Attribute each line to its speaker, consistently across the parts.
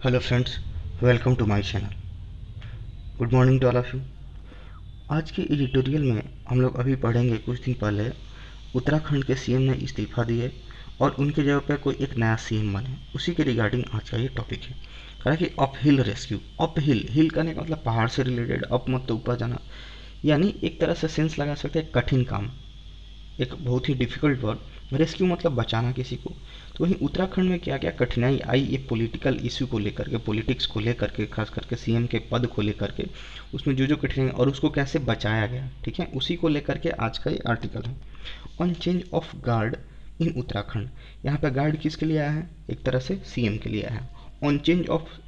Speaker 1: Hello friends, welcome to my channel. Good morning to all of you. आज के editorial में हम लोग अभी पढ़ेंगे, कुछ दिन पहले उत्तराखंड के सीएम ने इस्तीफा दिए और उनके जगह पे कोई एक नया सीएम बने, उसी के रिगार्डिंग आज का ये टॉपिक है। हालांकि up hill rescue, up hill hill करने का मतलब पहाड़ से रिलेटेड, अप मत तो ऊपर जाना, यानी एक तरह से सेंस लगा सकते हैं कठिन काम, एक बहुत ही डिफिकल्ट वर्ड। रेस्क्यू मतलब बचाना किसी को। तो वहीं उत्तराखंड में क्या क्या कठिनाई आई एक पॉलिटिकल इशू को लेकर के, पॉलिटिक्स को लेकर के, खास करके सीएम के पद को लेकर के, उसमें जो जो कठिनाई और उसको कैसे बचाया गया, ठीक है, उसी को लेकर के आज का ये आर्टिकल है। ऑन चेंज ऑफ गार्ड इन उत्तराखंड। यहाँ पे गार्ड किसके लिए आया है? एक तरह से सीएम के लिए आया है। ऑन चेंज ऑफ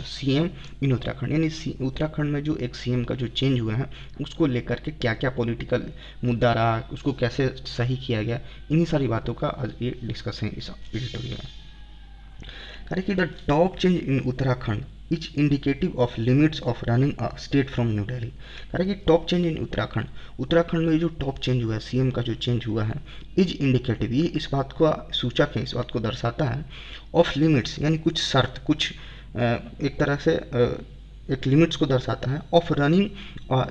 Speaker 1: सीएम इन उत्तराखंड, यानी उत्तराखंड में जो एक सीएम का जो चेंज हुआ है उसको लेकर के क्या क्या पॉलिटिकल मुद्दा रहा, उसको कैसे सही किया गया, इन्हीं सारी बातों का आज ये डिस्कस है इस एडिटोरियल में। अरे कि the top change in Uttarakhand is indicative of limits of running a state from new Delhi. अरे कि top change in Uttarakhand, Uttarakhand में जो टॉप चेंज हुआ है, सीएम का जो चेंज हुआ है, इज इंडिकेटिव, ये इस बात का सूचक है, इस बात को दर्शाता है, ऑफ लिमिट्स यानी कुछ शर्त, कुछ एक तरह से एक लिमिट्स को दर्शाता है, of running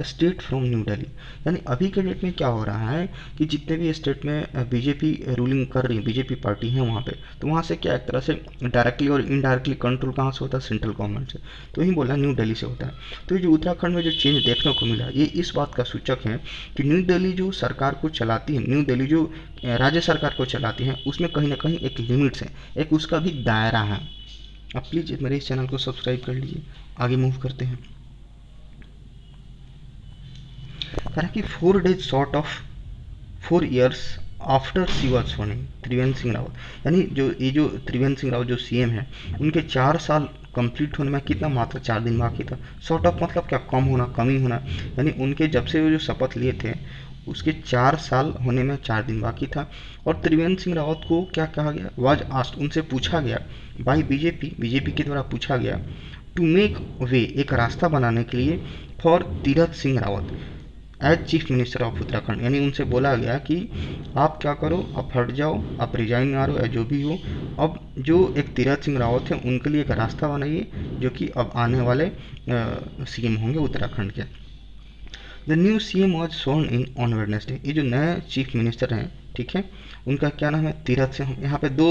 Speaker 1: state from new Delhi. यानी अभी के डेट में क्या हो रहा है कि जितने भी स्टेट में बीजेपी रूलिंग कर रही है, बीजेपी पार्टी है वहाँ पे, तो वहाँ से क्या एक तरह से डायरेक्टली और इनडायरेक्टली कंट्रोल कहाँ से होता है? सेंट्रल गवर्नमेंट से। तो यही बोला न्यू दिल्ली से होता है। तो ये जो उत्तराखंड में जो चेंज देखने को मिला, ये इस बात का सूचक है कि न्यू दिल्ली जो सरकार को चलाती है, न्यू दिल्ली जो राज्य सरकार को चलाती है, उसमें कहीं ना कहीं एक लिमिट्स है, एक उसका भी दायरा है। आप प्लीज़ मेरे इस चैनल को सब्सक्राइब कर लीजिए। आगे मूव करते हैं। कहा कि 4 days short of 4 years after she was sworn in, Trivendra Singh Rawat, यानी जो ये जो त्रिवेंद्र सिंह रावत जो सीएम है, उनके 4 साल कंप्लीट होने में कितना, मात्र 4 दिन बाकी था। शॉर्ट ऑफ मतलब क्या? कम होना, कमी होना, यानी उनके जब से वो जो शपथ लिए थे उसके 4 साल होने में 4 दिन बाकी था। और त्रिवेंद्र सिंह रावत को क्या कहा गया? वाज आस्ट, उनसे पूछा गया बाई बीजेपी, बीजेपी के द्वारा पूछा गया, टू मेक वे, एक रास्ता बनाने के लिए, for Tirath Singh Rawat as chief minister of Uttarakhand, यानी उनसे बोला गया कि आप क्या करो, आप हट जाओ, आप रिजाइन मारो या जो भी हो, अब जो एक तीरथ सिंह रावत है उनके लिए एक रास्ता बनाइए जो कि अब आने वाले सीएम होंगे उत्तराखंड के। The new CM was sworn in on Wednesday, ये जो नए चीफ मिनिस्टर हैं, ठीक है, उनका क्या नाम है? तीरथ सिंह। यहाँ पे दो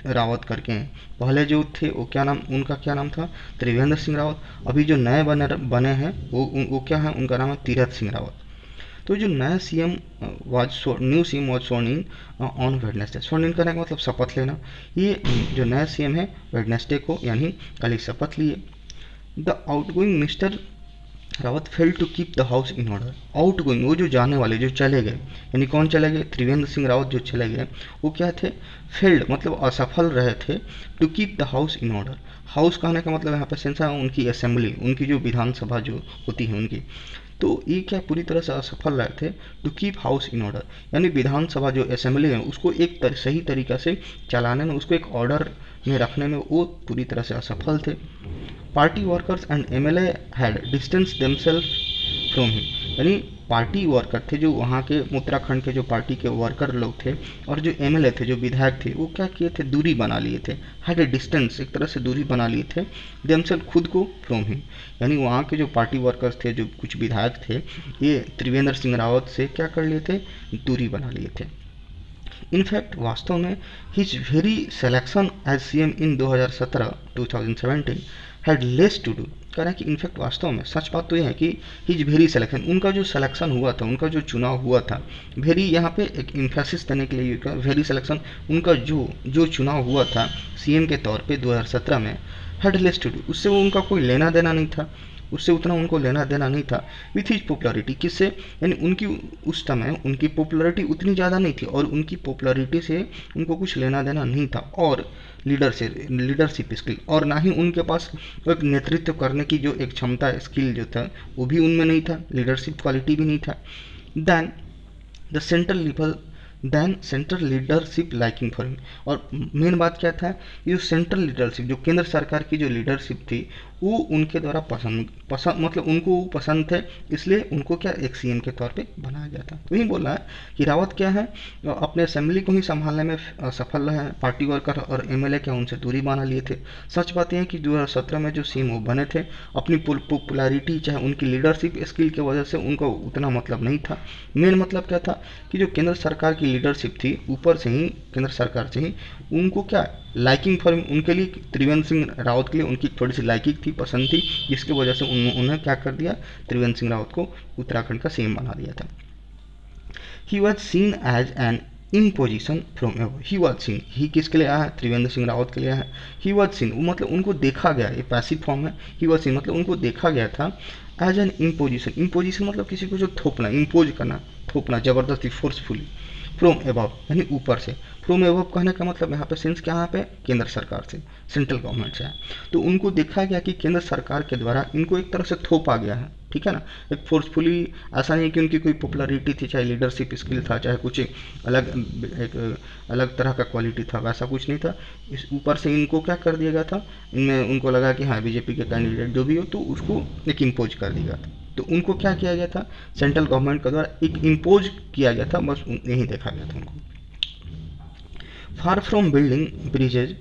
Speaker 1: रावत करके हैं, पहले जो थे वो क्या नाम, उनका क्या नाम था? त्रिवेंद्र सिंह रावत। अभी जो नए बने बने हैं वो क्या है? उनका नाम है तीरथ सिंह रावत। तो जो नया CM new CM was sworn in on Wednesday, sworn in करने का मतलब शपथ लेना। ये जो नया सीएम है वेडनेसडे को यानी कल ही शपथ लिए। The outgoing mister Rawat fail to keep the house in order. Outgoing, वो जो जाने वाले, जो चले गए, यानी कौन चले गए? त्रिवेंद्र सिंह रावत जो चले गए, वो क्या थे? फेल्ड मतलब असफल रहे थे, to keep the house in order. House कहने का मतलब यहाँ पे सेंस है उनकी असेंबली, उनकी जो विधानसभा जो होती है उनकी। तो ये क्या पूरी तरह से असफल रहे थे, to keep house in order, यानी विधानसभा जो असेंबली है उसको एक सही तरीका से चलाने में, उसको एक ऑर्डर में रखने में वो पूरी तरह से असफल थे। Party workers and MLA had distance themselves from him, यानी पार्टी वर्कर थे जो वहाँ के उत्तराखंड के जो पार्टी के वर्कर लोग थे और जो एमएलए थे, जो विधायक थे, वो क्या किए थे? दूरी बना लिए थे। हैड ए डिस्टेंस, एक तरह से दूरी बना लिए थे, देमसेल्फ खुद को, फ्रॉम हिम, यानी वहाँ के जो पार्टी वर्कर्स थे, जो कुछ विधायक थे, ये त्रिवेंद्र सिंह रावत से क्या कर लिए थे? दूरी बना लिए थे। इनफैक्ट वास्तव में his very selection as CM in 2017 had less to do, कह रहा है कि इनफैक्ट वास्तव में सच बात तो यह है कि हिज वेरी सिलेक्शन, उनका जो सिलेक्शन हुआ था, उनका जो चुनाव हुआ था, वेरी यहाँ पे एक इन्फेसिस देने के लिए वेरी सिलेक्शन, उनका जो जो चुनाव हुआ था सीएम के तौर पे 2017 में, हैड लेस टू डू, उससे वो उनका कोई लेना देना नहीं था, उससे उतना उनको लेना देना नहीं था। विथ हिज पॉपुलरिटी, किससे? यानी उनकी उस समय उनकी पॉपुलरिटी उतनी ज़्यादा नहीं थी और उनकी पॉपुलरिटी से उनको कुछ लेना देना नहीं था, और लीडरशिप स्किल, और ना ही उनके पास एक नेतृत्व करने की जो एक क्षमता, स्किल जो था वो भी उनमें नहीं था, लीडरशिप क्वालिटी भी नहीं था। Then the central level then central leadership liking for him. और मेन बात क्या था, ये जो सेंट्रल लीडरशिप, जो केंद्र सरकार की जो लीडरशिप थी, वो उनके द्वारा पसंद पसंद मतलब उनको वो पसंद थे, इसलिए उनको क्या एक सीएम के तौर पे बनाया गया था। तो यही बोल रहा है कि रावत क्या है, अपने असेंबली को ही संभालने में सफल रहे हैं। पार्टी वर्कर और एमएलए क्या उनसे दूरी बना लिए थे। सच बात यह है कि 2017 में जो सीएम वो बने थे, अपनी पॉपुलैरिटी चाहे उनकी लीडरशिप स्किल की वजह से उनको उतना मतलब नहीं था। मेन मतलब क्या था कि जो केंद्र सरकार की लीडरशिप थी, ऊपर से ही केंद्र सरकार से ही उनको क्या लाइकिंग फॉर उनके लिए, त्रिवेंद्र सिंह रावत के लिए उनकी थोड़ी सी लाइकिंग थी, पसंद थी, जिसकी वजह से उन्हें क्या कर दिया, त्रिवेंद्र सिंह रावत को उत्तराखंड का सीएम बना दिया था। He was seen as an imposition from ever. He was seen, he किसके लिए आया है, त्रिवेंद्र सिंह रावत के लिए आया है। ही वॉज सीन मतलब उनको देखा गया, ये पैसिव फॉर्म है। ही वॉज सीन मतलब उनको देखा गया था एज एन इम्पोजिशन। इम्पोजिशन मतलब किसी को जो थोपना, इम्पोज करना, थोपना जबरदस्ती, फोर्सफुली, फ्रॉम एबव यानी ऊपर से। फ्रॉम एबव कहने का मतलब यहाँ पे सेंस क्या, यहाँ पे केंद्र सरकार से, सेंट्रल गवर्नमेंट से है। तो उनको देखा गया कि केंद्र सरकार के द्वारा इनको एक तरह से थोपा गया है, ठीक है ना, एक फोर्सफुली। ऐसा नहीं कि उनकी कोई पॉपुलैरिटी थी, चाहे लीडरशिप स्किल था, चाहे कुछ अलग, एक अलग तरह का क्वालिटी था, वैसा कुछ नहीं था। इस ऊपर से इनको क्या कर दिया गया था, इनमें उनको लगा कि हाँ बीजेपी के कैंडिडेट जो भी हो, तो उसको एक इम्पोज कर दिया था। तो उनको क्या किया गया था, सेंट्रल गवर्नमेंट के द्वारा एक इम्पोज किया गया था, बस यही देखा गया था उनको। Far from building bridges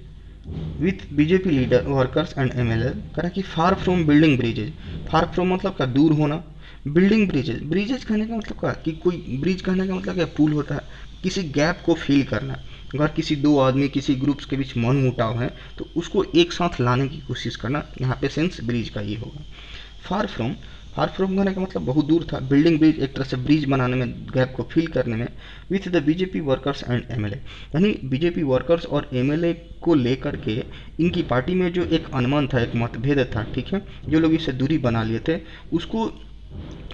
Speaker 1: with BJP leader workers and MLA, कह कि far from building bridges. Far from मतलब क्या, दूर होना। बिल्डिंग ब्रिजेज, ब्रिजेज कहने का मतलब क्या कि कोई ब्रिज कहने का मतलब क्या, पुल होता है, किसी गैप को फिल करना। अगर किसी दो आदमी, किसी ग्रुप्स के बीच मन मुटाव है, तो उसको एक साथ लाने की कोशिश करना, यहाँ पे सेंस ब्रिज का ये होगा। फार फ्रॉम, फार फ्रॉम करने का मतलब बहुत दूर था। बिल्डिंग ब्रिज एक तरह से ब्रिज बनाने में, गैप को फिल करने में, with the BJP workers and MLA, यानी बीजेपी वर्कर्स और एमएलए को लेकर के इनकी पार्टी में जो एक अनुमान था, एक मतभेद था, ठीक है, जो लोग इससे दूरी बना लिए थे, उसको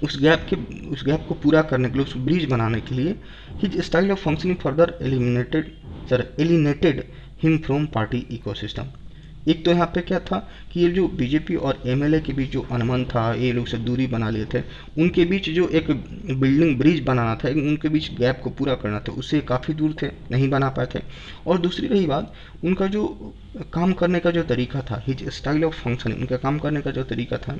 Speaker 1: उस गैप को पूरा करने के लिए, उस ब्रिज बनाने के लिए, his style of functioning further alienated him from party ecosystem. एक तो यहाँ पे क्या था कि ये जो बीजेपी और एमएलए के बीच जो अनुमान था, ये लोग से दूरी बना लिए थे, उनके बीच जो एक बिल्डिंग ब्रिज बनाना था, उनके बीच गैप को पूरा करना था, उससे काफ़ी दूर थे, नहीं बना पाए थे। और दूसरी रही बात, उनका जो काम करने का जो तरीका था, हिज स्टाइल ऑफ फंक्शनिंग, उनका काम करने का जो तरीका था,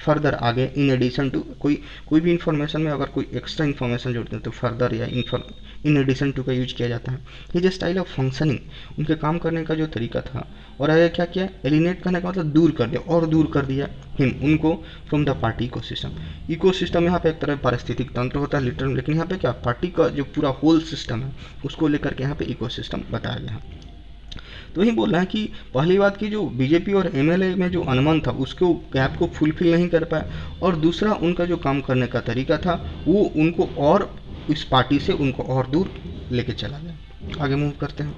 Speaker 1: फर्दर आगे, इन एडिशन टू, कोई भी इन्फॉर्मेशन में अगर कोई एक्स्ट्रा इन्फॉर्मेशन जोड़ते हैं तो फर्दर या इन एडिशन टू का यूज किया जाता है। हिज स्टाइल ऑफ फंक्शनिंग, उनके काम करने का जो तरीका था। और आगे क्या किया, एलिनेट करने का मतलब दूर कर दिया, और दूर कर दिया हिम, उनको, from the party ecosystem. Ecosystem यहाँ पे एक तरह पारिस्थितिक तंत्र होता है लिटरल, लेकिन यहाँ पे क्या, पार्टी का जो पूरा होल सिस्टम है, उसको लेकर के यहाँ पे इकोसिस्टम बताया गया है। तो यही बोल रहा है कि पहली बात की जो बीजेपी और एमएलए में जो अनुमान था, उसको गैप को फुलफिल नहीं कर पाया, और दूसरा उनका जो काम करने का तरीका था, वो उनको और इस पार्टी से उनको और दूर लेके चला गया। आगे मूव करते हैं।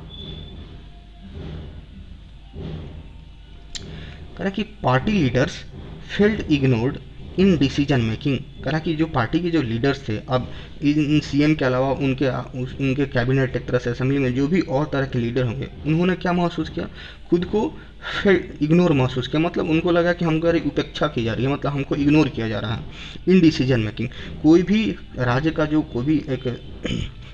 Speaker 1: कह कि party leaders failed ignored in decision making. कह कि जो पार्टी के जो लीडर्स थे, अब इन सीएम के अलावा उनके कैबिनेट, एक तरह से असेंबली में जो भी और तरह के लीडर होंगे, उन्होंने क्या महसूस किया, खुद को इग्नोर महसूस किया। मतलब उनको लगा कि हमको उपेक्षा की जा रही है, मतलब हमको इग्नोर किया जा रहा है इन डिसीजन मेकिंग। कोई भी राज्य का जो कोई भी एक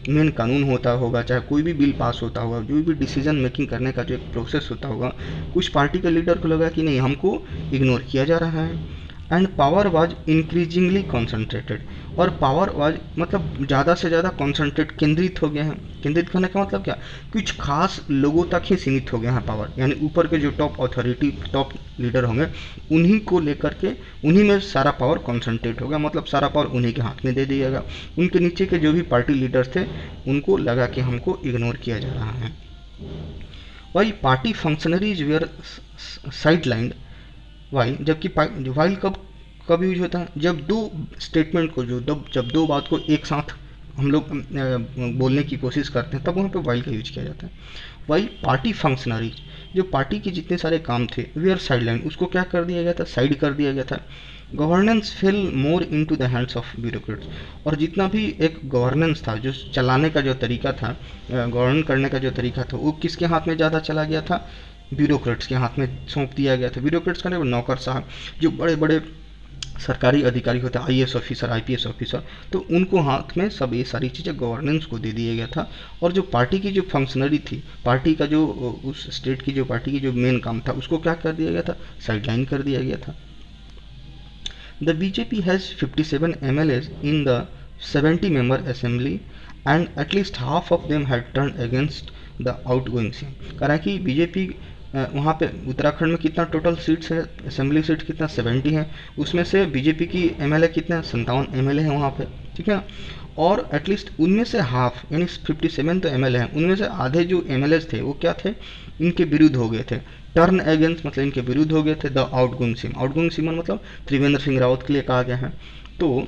Speaker 1: मेन कानून होता होगा, चाहे कोई भी बिल पास होता होगा, जो भी डिसीजन मेकिंग करने का जो एक प्रोसेस होता होगा, कुछ पार्टी के लीडर को लगा कि नहीं, हमको इग्नोर किया जा रहा है। And power was increasingly concentrated, और पावर वाज मतलब ज़्यादा से ज़्यादा कॉन्सेंट्रेट, केंद्रित हो गया है। केंद्रित करने का मतलब क्या, कुछ खास लोगों तक ही सीमित हो गया है पावर, यानी ऊपर के जो टॉप अथॉरिटी, टॉप लीडर होंगे, उन्हीं को लेकर के, उन्हीं में सारा पावर कॉन्सेंट्रेट होगा, मतलब सारा पावर उन्हीं के हाथ में दे दिया जाएगा। उनके नीचे के जो भी पार्टी लीडर्स थे, उनको लगा कि हमको इग्नोर किया जा रहा है। While party functionaries were sidelined, while, जबकि वाइल कब यूज होता है, जब दो स्टेटमेंट को, जब दो बात को एक साथ हम लोग बोलने की कोशिश करते हैं, तब वहाँ पे वाइल का यूज किया जाता है। वाइल पार्टी फंक्शनरीज, जो पार्टी के जितने सारे काम थे, वेयर साइडलाइन, उसको क्या कर दिया गया था, साइड कर दिया गया था। Governance fail more into the hands of bureaucrats, और जितना भी एक गवर्नेंस था, जो चलाने का जो तरीका था, गवर्न करने का जो तरीका था, वो किसके हाथ में ज़्यादा चला गया था, ब्यूरोक्रेट्स के हाथ में सौंप दिया गया था। ब्यूरोक्रेट्स का नौकर साहब, जो बड़े बड़े सरकारी अधिकारी होते हैं, आईएएस ऑफिसर, आईपीएस ऑफिसर, तो उनको हाथ में सब ये सारी चीज़ें गवर्नेंस को दे दिया गया था। और जो पार्टी की जो फंक्शनरी थी, पार्टी का जो उस स्टेट की जो पार्टी की जो मेन काम था, उसको क्या कर दिया गया था, साइडलाइन कर दिया गया था। The BJP has 57 MLAs in the 70 member assembly and at least half of them had turned against the outgoing CM। कारण कि बीजेपी वहाँ पे उत्तराखंड में कितना टोटल सीट्स है, असेंबली सीट कितना 70 है, उसमें से बीजेपी की एमएलए कितना 57 एमएलए हैं वहाँ पे, ठीक है ना। और एटलीस्ट उनमें से हाफ यानी 57 तो एमएलए हैं, उनमें से आधे जो एमएलए थे वो क्या थे, इनके विरुद्ध हो गए थे। टर्न अगेंस्ट मतलब इनके विरुद्ध हो गए थे the outgoing CM. Outgoing CM मतलब त्रिवेंद्र सिंह रावत के लिए कहा गया है। तो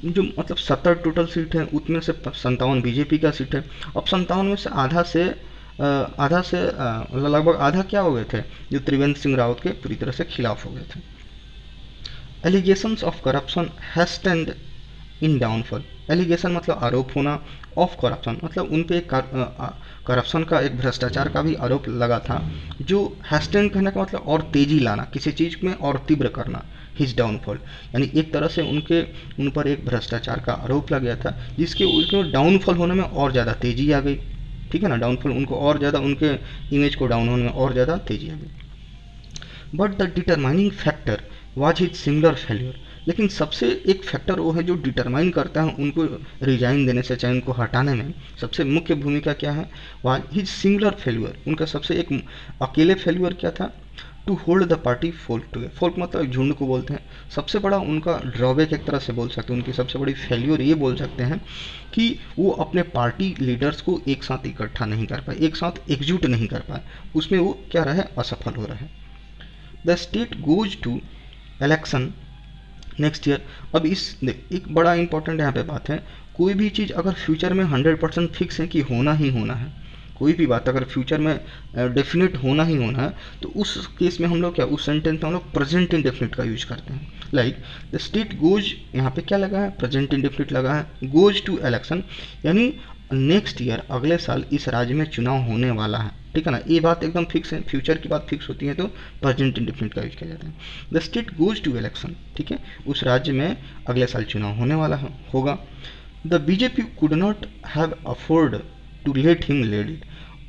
Speaker 1: जो मतलब 70 टोटल सीट है, उसमें से 57 बीजेपी का सीट है। अब 57 में से आधा से लगभग आधा क्या हो गए थे, जो त्रिवेंद्र सिंह रावत के पूरी तरह से खिलाफ हो गए थे। Allegations of corruption hastened in downfall. Allegation मतलब आरोप होना, ऑफ करप्शन मतलब उन पे करप्शन का, एक भ्रष्टाचार का भी आरोप लगा था। जो हैस्टेंड कहने का मतलब और तेजी लाना, किसी चीज़ में और तीव्र करना, हिज डाउनफॉल यानी एक तरह से उन पर एक भ्रष्टाचार का आरोप लग गया था, जिसके उनको डाउनफॉल होने में और ज़्यादा तेजी आ गई, ठीक है ना। डाउनफॉल उनको और ज़्यादा, उनके इमेज को डाउन होने में और ज़्यादा तेजी आ गई। But the determining factor was his singular failure. लेकिन सबसे एक फैक्टर वो है जो डिटरमाइन करता है उनको रिजाइन देने से, चाहे उनको हटाने में सबसे मुख्य भूमिका क्या है, वाज हिज सिंगुलर फेल्यूर। उनका सबसे एक अकेले फेल्यूर क्या था, to hold the party folk to. Folk मतलब झुंड को बोलते हैं। सबसे बड़ा उनका ड्रॉबैक एक तरह से बोल सकते हैं, उनकी सबसे बड़ी फेल्यूर ये बोल सकते हैं कि वो अपने पार्टी लीडर्स को एक साथ इकट्ठा नहीं कर पाए, एक साथ एकजुट नहीं कर पाए, उसमें वो क्या रहे, असफल हो रहे। The state goes to election next year. अब एक बड़ा इंपॉर्टेंट यहाँ पे बात है, कोई भी चीज़ अगर फ्यूचर में 100% फिक्स है कि होना ही होना है, कोई भी बात अगर फ्यूचर में डेफिनेट होना ही होना है, तो उस केस में हम लोग क्या, उस सेंटेंस में हम लोग प्रेजेंट इंडेफिनिट का यूज करते हैं। लाइक द स्टेट गोज, यहाँ पे क्या लगा है, प्रेजेंट इंडेफिनिट लगा है। गोज टू इलेक्शन यानी नेक्स्ट ईयर, अगले साल इस राज्य में चुनाव होने वाला है, ठीक है ना। ये बात एकदम फिक्स है, फ्यूचर की बात फिक्स होती है तो प्रेजेंट इंडेफिनिट का यूज किया जाता है। The state goes to election, ठीक है, उस राज्य में अगले साल चुनाव होने वाला होगा। The BJP could not have afford to let him lead it.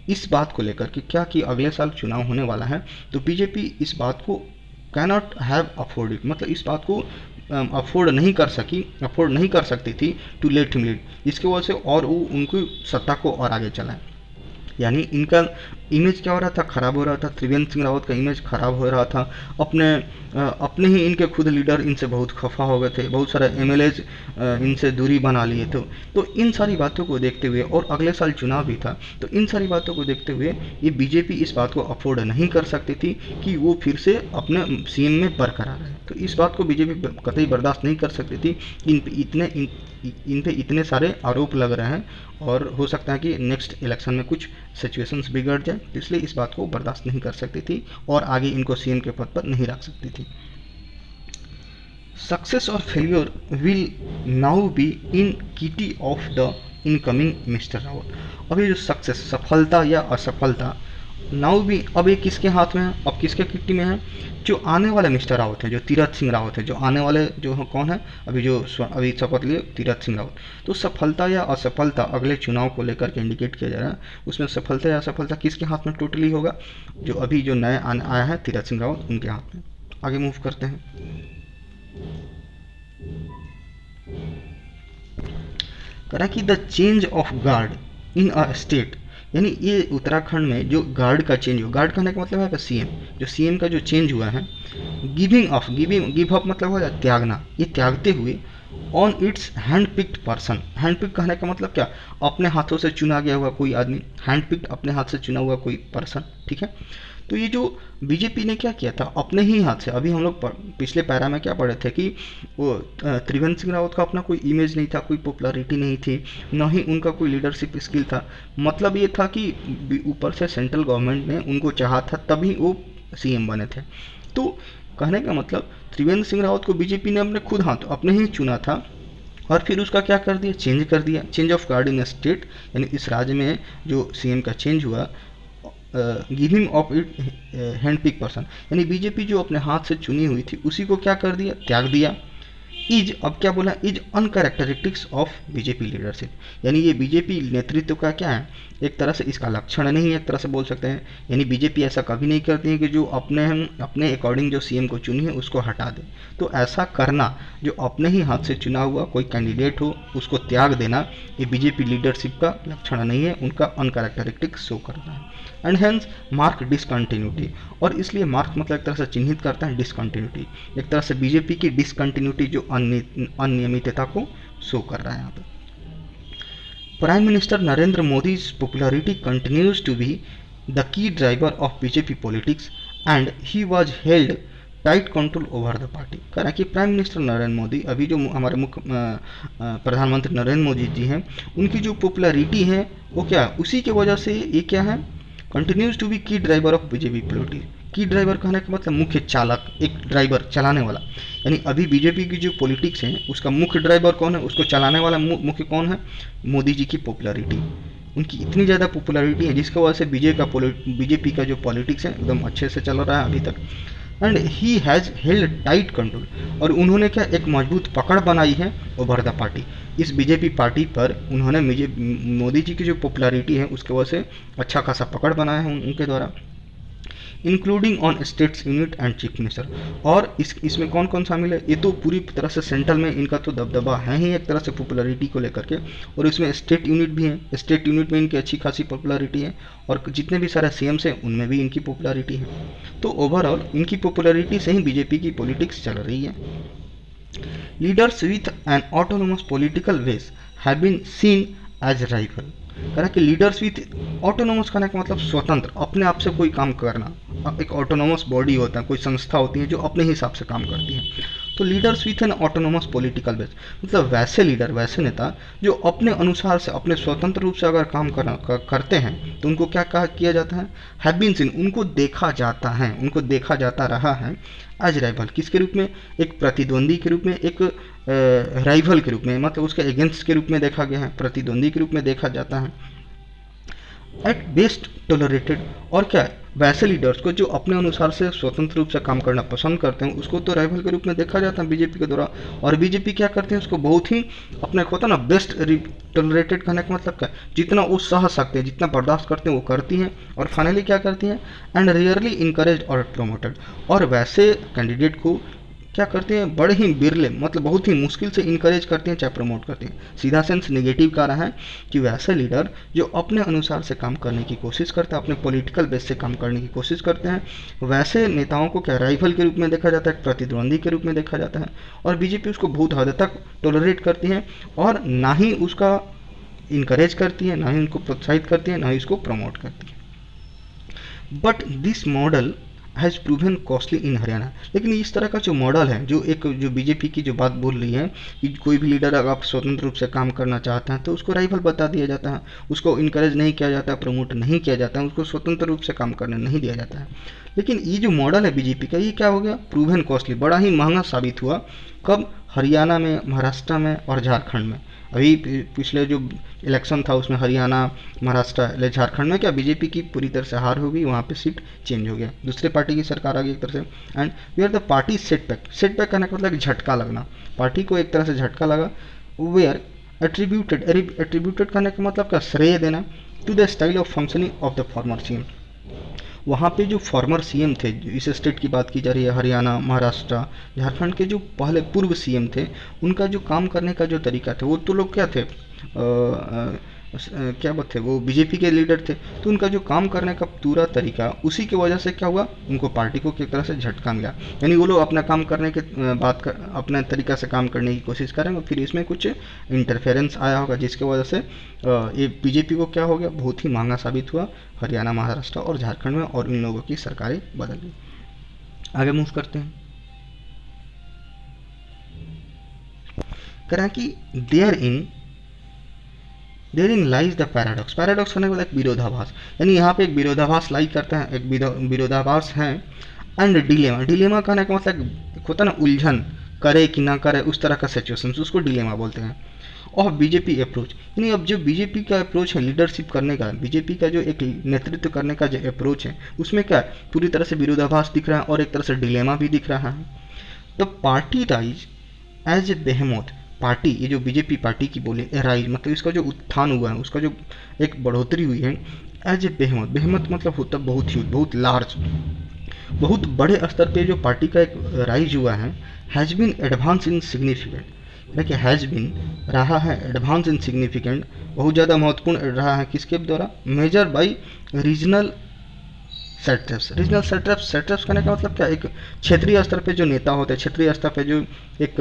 Speaker 1: इस बात को लेकर कि क्या कि अगले साल चुनाव होने वाला है, तो बीजेपी इस बात को कैनॉट हैव अफोर्ड इट मतलब इस बात को अफोर्ड नहीं कर सकती थी टू लेट हिम लीड, जिसकी वजह से और वो उनकी सत्ता को और आगे चलाएं। यानी इनका इमेज क्या हो रहा था, ख़राब हो रहा था। त्रिवेंद्र सिंह रावत का इमेज ख़राब हो रहा था। अपने ही इनके खुद लीडर इनसे बहुत खफा हो गए थे, बहुत सारे एमएलएज इनसे दूरी बना लिए थे। तो इन सारी बातों को देखते हुए, और अगले साल चुनाव भी था, तो इन सारी बातों को देखते हुए ये बीजेपी इस बात को अफोर्ड नहीं कर सकती थी कि वो फिर से अपने सीएम में बरकरार रहे। तो इस बात को बीजेपी कतई बर्दाश्त नहीं कर सकती थी। इन पे इतने सारे आरोप लग रहे हैं और हो सकता है कि नेक्स्ट इलेक्शन में कुछ सिचुएशंस बिगड़ जाए, तो इसलिए इस बात को बर्दाश्त नहीं कर सकती थी और आगे इनको सीएम के पद पर नहीं रख सकती थी। सक्सेस और failure will now be in kitty of the incoming mister Rawat. अब ये जो सक्सेस, सफलता या असफलता, नाउ भी अब ये किसके हाथ में है, अब किसके किट्टी में है, जो आने वाले मिस्टर रावत है, जो तीरथ सिंह रावत है, जो आने वाले जो कौन है, अभी शपथ लिए तीरथ सिंह रावत। तो सफलता या असफलता अगले चुनाव को लेकर के इंडिकेट किया जा रहा है, उसमें सफलता या असफलता किसके हाथ में टोटली होगा, जो अभी जो नए आया है तीरथ सिंह रावत, उनके हाथ में। आगे मूव करते हैं। करा कि the change of guard in a state, यानी ये उत्तराखंड में जो गार्ड का चेंज हुआ, गार्ड कहने का मतलब है सीएम, जो सीएम का जो चेंज हुआ है, गिव अप मतलब हो त्यागना, ये त्यागते हुए on its hand picked person. Hand pick कहने का मतलब क्या, अपने हाथों से चुना गया हुआ कोई आदमी, हैंड पिक्ड अपने हाथ से चुना हुआ कोई पर्सन, ठीक है। तो ये जो बीजेपी ने क्या किया था, अपने ही हाथ से, अभी हम लोग पिछले पैरा में क्या पढ़े थे कि वो त्रिवेंद्र सिंह रावत का अपना कोई इमेज नहीं था, कोई पॉपुलैरिटी नहीं थी, न ही उनका कोई लीडरशिप स्किल था। मतलब ये था कि ऊपर से सेंट्रल गवर्नमेंट ने उनको चाहा था, तभी वो सीएम बने थे। तो कहने का मतलब त्रिवेंद्र सिंह रावत को बीजेपी ने अपने खुद हाथ अपने ही चुना था और फिर उसका क्या कर दिया, चेंज कर दिया। Change of guard in state, यानी इस राज्य में जो सीएम का चेंज हुआ, giving of it hand pick person, यानी बीजेपी जो अपने हाथ से चुनी हुई थी उसी को क्या कर दिया, त्याग दिया। इज, अब क्या बोला, इज अनकैरेक्टरिस्टिक्स ऑफ बीजेपी लीडरशिप, यानी ये बीजेपी नेतृत्व का क्या है, एक तरह से इसका लक्षण नहीं है, एक तरह से बोल सकते हैं। यानी बीजेपी ऐसा कभी नहीं करती है कि जो अपने अकॉर्डिंग जो सीएम को चुनी है उसको हटा दे। तो ऐसा करना, जो अपने ही हाथ से चुना हुआ कोई कैंडिडेट हो उसको त्याग देना, ये बीजेपी लीडरशिप का लक्षण नहीं है, उनका अनकैरेक्टरिस्टिक शो करना है। एंड हेंस मार्क डिसकंटिन्यूटी, और इसलिए मार्क मतलब एक तरह से चिन्हित करता है डिसकंटिन्यूटी, एक तरह से बीजेपी की डिसकंटिन्यूटी जो अनियमितता को शो कर रहा है यहाँ पे। Prime minister Narendra Modi's popularity continues to be the key driver of BJP politics and he was held tight control over the party. कह रहा है कि प्राइम मिनिस्टर नरेंद्र मोदी, अभी जो हमारे मुख्य प्रधानमंत्री नरेंद्र मोदी जी हैं, उनकी जो पॉपुलैरिटी है वो क्या है, उसी के वजह से ये क्या है, कंटिन्यूज टू बी की ड्राइवर ऑफ बीजेपी पॉलिटिक्स। की ड्राइवर कहने का मतलब मुख्य चालक, एक ड्राइवर चलाने वाला, यानी अभी बीजेपी की जो पॉलिटिक्स है उसका मुख्य ड्राइवर कौन है, उसको चलाने वाला मुख्य कौन है, मोदी जी की पॉपुलैरिटी। उनकी इतनी ज़्यादा पॉपुलैरिटी है जिसकी वजह से बीजेपी का जो पॉलिटिक्स है एकदम अच्छे से चल रहा है अभी तक। And he has held tight control, और उन्होंने क्या एक मजबूत पकड़ बनाई है ओवर द पार्टी, इस बीजेपी पार्टी पर उन्होंने मोदी जी की जो पॉपुलैरिटी है उसके वजह से अच्छा खासा पकड़ बनाया है उनके द्वारा, including on states unit and chief minister. और इसमें कौन कौन शामिल है, ये तो पूरी तरह से सेंट्रल में इनका तो दबदबा है ही एक तरह से पॉपुलैरिटी को लेकर के, और इसमें स्टेट यूनिट भी है, स्टेट यूनिट में इनकी अच्छी खासी पॉपुलैरिटी है, और जितने भी सारे सीएम्स हैं उनमें भी इनकी पॉपुलैरिटी है। तो ओवरऑल इनकी पॉपुलैरिटी से ही बीजेपी की पॉलिटिक्स चल रही है। Leaders with an autonomous political wedge have been seen as rival. कह रहा कि लीडर्स विथ, ऑटोनोमस कहने का मतलब स्वतंत्र, अपने आप से कोई काम करना, एक ऑटोनोमस बॉडी होता है, कोई संस्था होती है जो अपने हिसाब से काम करती है। तो leaders with an autonomous political base मतलब वैसे लीडर, वैसे नेता जो अपने अनुसार से, अपने स्वतंत्र रूप से अगर काम करते हैं तो उनको क्या किया जाता है, हैव बीन सीन, उनको देखा जाता है, उनको देखा जाता रहा है एज राइवल, किसके रूप में, एक प्रतिद्वंदी के रूप में, एक राइवल के रूप में, मतलब उसके अगेंस्ट के रूप में देखा गया है, प्रतिद्वंदी के रूप में देखा जाता है। एट बेस्ट टॉलरेटेड, और क्या है, वैसे लीडर्स को जो अपने अनुसार से स्वतंत्र रूप से काम करना पसंद करते हैं उसको तो राइवल के रूप में देखा जाता है बीजेपी के द्वारा। और बीजेपी क्या करते हैं, उसको बहुत ही अपने को होता है ना, बेस्ट टॉलरेटेड करने का मतलब क्या, जितना वो सह सकते हैं, जितना बर्दाश्त करते हैं वो करती हैं, और फाइनली क्या करती हैं, एंड रियरली इनकरेज और प्रमोटेड, और वैसे कैंडिडेट को क्या करते हैं, बड़े ही बिरले, मतलब बहुत ही मुश्किल से इनकरेज करते हैं चाहे प्रमोट करते हैं। सीधा सेंस नेगेटिव का रहा है कि वैसे लीडर जो अपने अनुसार से काम करने की कोशिश करते हैं, अपने पॉलिटिकल बेस से काम करने की कोशिश करते हैं, वैसे नेताओं को क्या राइवल के रूप में देखा जाता है, प्रतिद्वंदी के रूप में देखा जाता है, और बीजेपी उसको बहुत हद तक टॉलरेट करती है, और ना ही उसका इनकरेज करती है, ना ही उनको प्रोत्साहित करती है, ना ही उसको प्रमोट करती है। But this model has proven costly इन हरियाणा। लेकिन इस तरह का जो मॉडल है, जो बीजेपी की जो बात बोल रही है कि कोई भी लीडर अगर आप स्वतंत्र रूप से काम करना चाहते हैं तो उसको राइवल बता दिया जाता है, उसको इनकरेज नहीं किया जाता है, प्रमोट नहीं किया जाता है, उसको स्वतंत्र रूप से काम करने नहीं दिया जाता है। लेकिन ये जो मॉडल है बीजेपी का, ये क्या हो गया, प्रूवन कॉस्टली, बड़ा ही महंगा साबित हुआ। कब, हरियाणा में, महाराष्ट्र में और झारखंड में। अभी पिछले जो इलेक्शन था उसमें हरियाणा, महाराष्ट्र, झारखंड में क्या बीजेपी की पूरी तरह से हार हो गई, वहाँ पे सीट चेंज हो गया, दूसरे पार्टी की सरकार आ गई एक तरह से। And we are the party setback, setback करने का मतलब झटका लगना, पार्टी को एक तरह से झटका लगा। वे आर एट्रीब्यूटेड करने का मतलब क्या, श्रेय देना to the style of functioning of the former CM. वहाँ पे जो फॉर्मर सीएम थे, इस स्टेट की बात की जा रही है, हरियाणा, महाराष्ट्र, झारखंड के जो पहले पूर्व सीएम थे, उनका जो काम करने का जो तरीका था, वो तो लोग क्या थे, क्या बात थे, वो बीजेपी के लीडर थे, तो उनका जो काम करने का पूरा तरीका, उसी की वजह से क्या हुआ, उनको पार्टी को किस तरह से झटका मिला। यानी वो लोग अपना काम करने के अपने तरीका से काम करने की कोशिश करेंगे, फिर इसमें कुछ इंटरफेरेंस आया होगा जिसकी वजह से ये बीजेपी को क्या हो गया, बहुत ही महंगा साबित हुआ हरियाणा, महाराष्ट्र और झारखंड में, और इन लोगों की सरकारें बदल गई। आगे मूव करते हैं। करें कि therein lies the paradox. Paradox करने वाला एक विरोधाभास, यानी यहाँ पे एक विरोधाभास लाई करता है, एक विरोधाभास है। एंड डिलेमा, डिलेमा कहने का मतलब होता है ना, उलझन, करे कि ना करे, उस तरह का सिचुएशन, उसको डिलेमा बोलते हैं। ऑफ बीजेपी अप्रोच, यानी अब जो बीजेपी का अप्रोच है लीडरशिप करने का, बीजेपी का जो एक नेतृत्व करने का जो अप्रोच है, उसमें क्या है, पूरी तरह से विरोधाभास दिख रहा है और एक तरह से डिलेमा भी दिख रहा है। The party rise as a behemoth, party, ये जो बीजेपी पार्टी की बोले राइज मतलब इसका जो उत्थान हुआ है, उसका जो एक बढ़ोतरी हुई है, एज ए बेहेमोथ, बेहेमोथ मतलब होता बहुत ह्यूज, बहुत लार्ज, बहुत बड़े स्तर पे जो पार्टी का एक राइज हुआ है, has been advance in significant, देखिए हैज़ बीन रहा है एडवांस इन सिग्निफिकेंट, बहुत ज़्यादा महत्वपूर्ण रहा है, किसके द्वारा, major by regional setups, regional setups, setups करने का मतलब क्या, एक क्षेत्रीय स्तर पे जो नेता होते हैं, क्षेत्रीय स्तर पे जो एक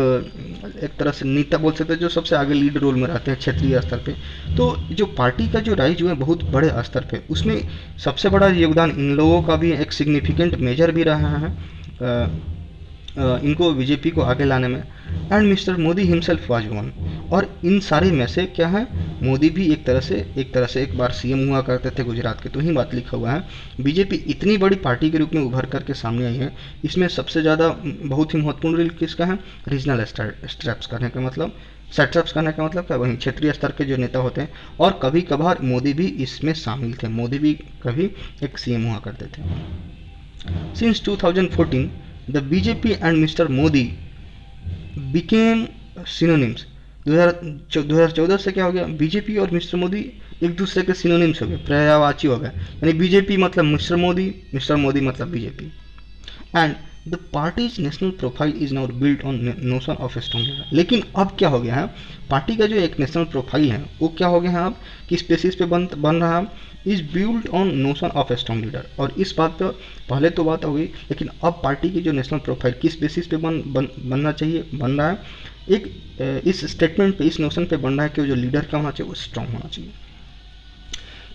Speaker 1: एक तरह से नेता बोल सकते हैं, जो सबसे आगे लीड रोल में रहते हैं क्षेत्रीय स्तर पे। तो जो पार्टी का जो राइज हुआ है बहुत बड़े स्तर पे, उसमें सबसे बड़ा योगदान इन लोगों का भी एक सिग्निफिकेंट मेजर भी रहा है इनको बीजेपी को आगे लाने में। And mister Modi himself was one, और इन सारे में से क्या है, मोदी भी एक तरह से एक बार सीएम हुआ करते थे गुजरात के, तो ही बात लिखा हुआ है। बीजेपी इतनी बड़ी पार्टी के रूप में उभर करके सामने आई है, इसमें सबसे ज़्यादा बहुत ही महत्वपूर्ण रोल किसका है, रीजनल स्टेप्स करने का मतलब, सेटअप्स करने का मतलब क्या, वहीं क्षेत्रीय स्तर के जो नेता होते हैं, और कभी कभार मोदी भी इसमें शामिल थे, मोदी भी कभी एक सीएम हुआ करते थे। Since 2014 the BJP and mister Modi became synonyms, 2014 से क्या हो गया, बीजेपी और मिस्टर मोदी एक दूसरे के सिनोनिम्स हो गए, पर्यायवाची हो गए, यानी बीजेपी मतलब मिस्टर मोदी मतलब BJP. And the parties national profile is now built on notion of strong leader, लेकिन अब क्या हो गया है, पार्टी का जो एक नेशनल प्रोफाइल है वो क्या हो गया है, अब किस बेसिस पे बन रहा है, is build on notion of strong leader. और इस बात पर पहले तो बात हो गई, लेकिन अब पार्टी की जो नेशनल प्रोफाइल किस बेसिस पे बनना चाहिए, बन रहा है एक इस स्टेटमेंट पे, इस नोशन पे बन रहा है कि जो लीडर क्या होना चाहिए, वो स्ट्रॉन्ग होना चाहिए।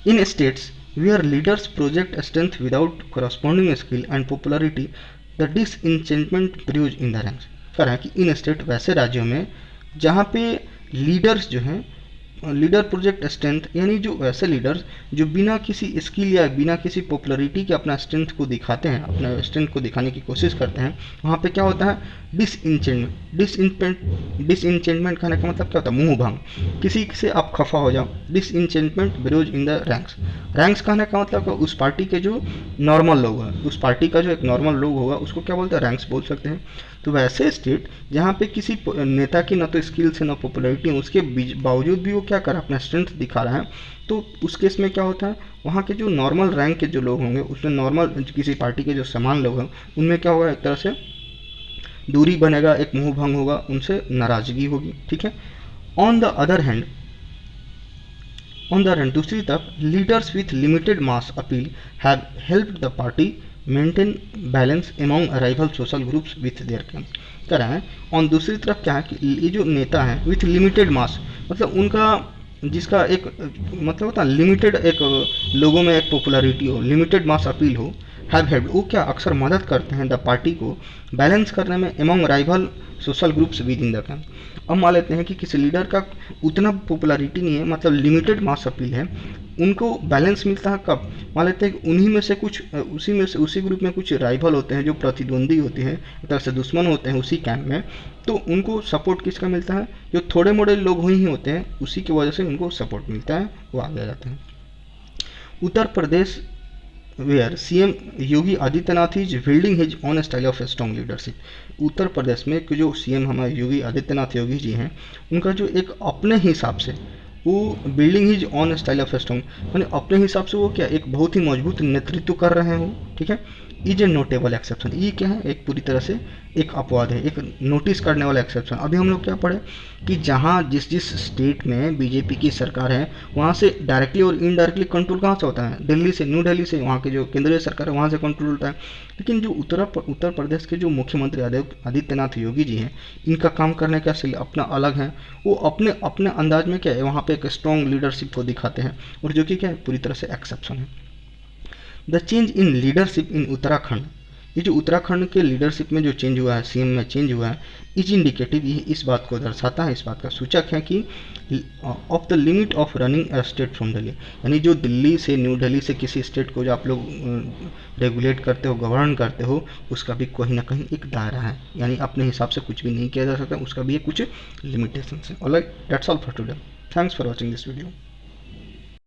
Speaker 1: इन states where leaders project strength without corresponding skill and popularity, the disenchantment brews in the ranks। कह रहा है कि इन स्टेट, वैसे राज्यों में जहाँ पे लीडर्स जो हैं, लीडर प्रोजेक्ट स्ट्रेंथ, यानी जो वैसे लीडर्स जो बिना किसी स्किल या बिना किसी पॉपुलरिटी के अपना स्ट्रेंथ को दिखाते हैं, अपना स्ट्रेंथ को दिखाने की कोशिश करते हैं, वहाँ पे क्या होता है, डिसइंचेंटमेंट कहने का मतलब क्या होता है, मुंह भंग, किसी से आप खफा हो जाओ, disenchantment brews in the ranks, ranks कहने का मतलब उस पार्टी के जो नॉर्मल लोग हैं, उस पार्टी का जो एक नॉर्मल लोग होगा उसको क्या बोलते हैं, रैंक्स बोल सकते हैं। तो वैसे स्टेट जहाँ पे किसी नेता की ना तो स्किल्स है ना पॉपुलरिटी है, उसके बावजूद भी वो क्या कर रहा है, अपना स्ट्रेंथ दिखा रहा है, तो उस केस में क्या होता है, वहाँ के जो नॉर्मल रैंक के जो लोग होंगे, उसमें नॉर्मल किसी पार्टी के जो समान लोग हैं, उनमें क्या होगा, एक तरह से दूरी बनेगा, एक मुंह भंग होगा, उनसे नाराजगी होगी, ठीक है। ऑन द अदर हैंड दूसरी तरफ leaders with limited mass appeal have helped the party maintain balance among rival social groups with their camp. कह रहा है और दूसरी तरफ क्या है कि ये जो नेता है विथ लिमिटेड मास, मतलब उनका जिसका एक मतलब होता है लिमिटेड, एक लोगों में एक पॉपुलैरिटी हो, लिमिटेड मास अपील हो, हैव हेल्प, वो क्या अक्सर मदद करते हैं द पार्टी को बैलेंस करने में among rival social groups with in the camp. अब मान लेते हैं कि किसी लीडर का उतना पॉपुलैरिटी नहीं है, मतलब लिमिटेड मास अपील है, उनको बैलेंस मिलता है कब, मान लेते हैं कि उन्हीं में से कुछ, उसी ग्रुप में कुछ राइवल होते हैं जो प्रतिद्वंदी होते हैं, एक तरह से दुश्मन होते हैं उसी कैंप में, तो उनको सपोर्ट किसका मिलता है, जो थोड़े मोड़े लोग ही होते हैं उसी की वजह से उनको सपोर्ट मिलता है, वो आगे आ जाते हैं। Uttar Pradesh where CM Yogi Adityanath is building his own style of strong leadership. Uttar Pradesh में जो सीएम हमारे योगी आदित्यनाथ योगी जी हैं, उनका जो एक अपने हिसाब से वो building his own style of strong, यानी अपने हिसाब से वो क्या एक बहुत ही मजबूत नेतृत्व कर रहे हो, ठीक है। इज ए नोटेबल एक्सेप्शन, ये क्या है, एक पूरी तरह से एक अपवाद है, एक नोटिस करने वाला एक्सेप्शन। अभी हम लोग क्या पढ़े कि जहाँ जिस स्टेट में बीजेपी की सरकार है, वहाँ से डायरेक्टली और इनडायरेक्टली कंट्रोल कहाँ से होता है, दिल्ली से, न्यू दिल्ली से, वहाँ के जो केंद्रीय सरकार है वहाँ से कंट्रोल होता है। लेकिन जो उत्तर प्रदेश के जो मुख्यमंत्री आदित्यनाथ योगी जी हैं, इनका काम करने का शैली अपना अलग है, वो अपने अपने अंदाज में क्या है, वहाँ पे एक स्ट्रॉन्ग लीडरशिप को दिखाते हैं, और जो कि क्या है पूरी तरह से एक्सेप्शन है। The change in leadership in Uttarakhand ये जो उत्तराखंड के लीडरशिप में जो चेंज हुआ है, सीएम में चेंज हुआ है, इज इंडिकेटिव, ये इस बात को दर्शाता है, इस बात का सूचक है कि of the limit of running a state from Delhi, यानी जो दिल्ली से, न्यू दिल्ली से किसी स्टेट को जो आप लोग रेगुलेट करते हो, गवर्न करते हो, उसका भी कहीं ना कहीं एक दायरा है, यानी अपने हिसाब से कुछ भी नहीं किया जा सकता, उसका भी कुछ लिमिटेशन है। Alright, that's all for today. Thanks for watching this video.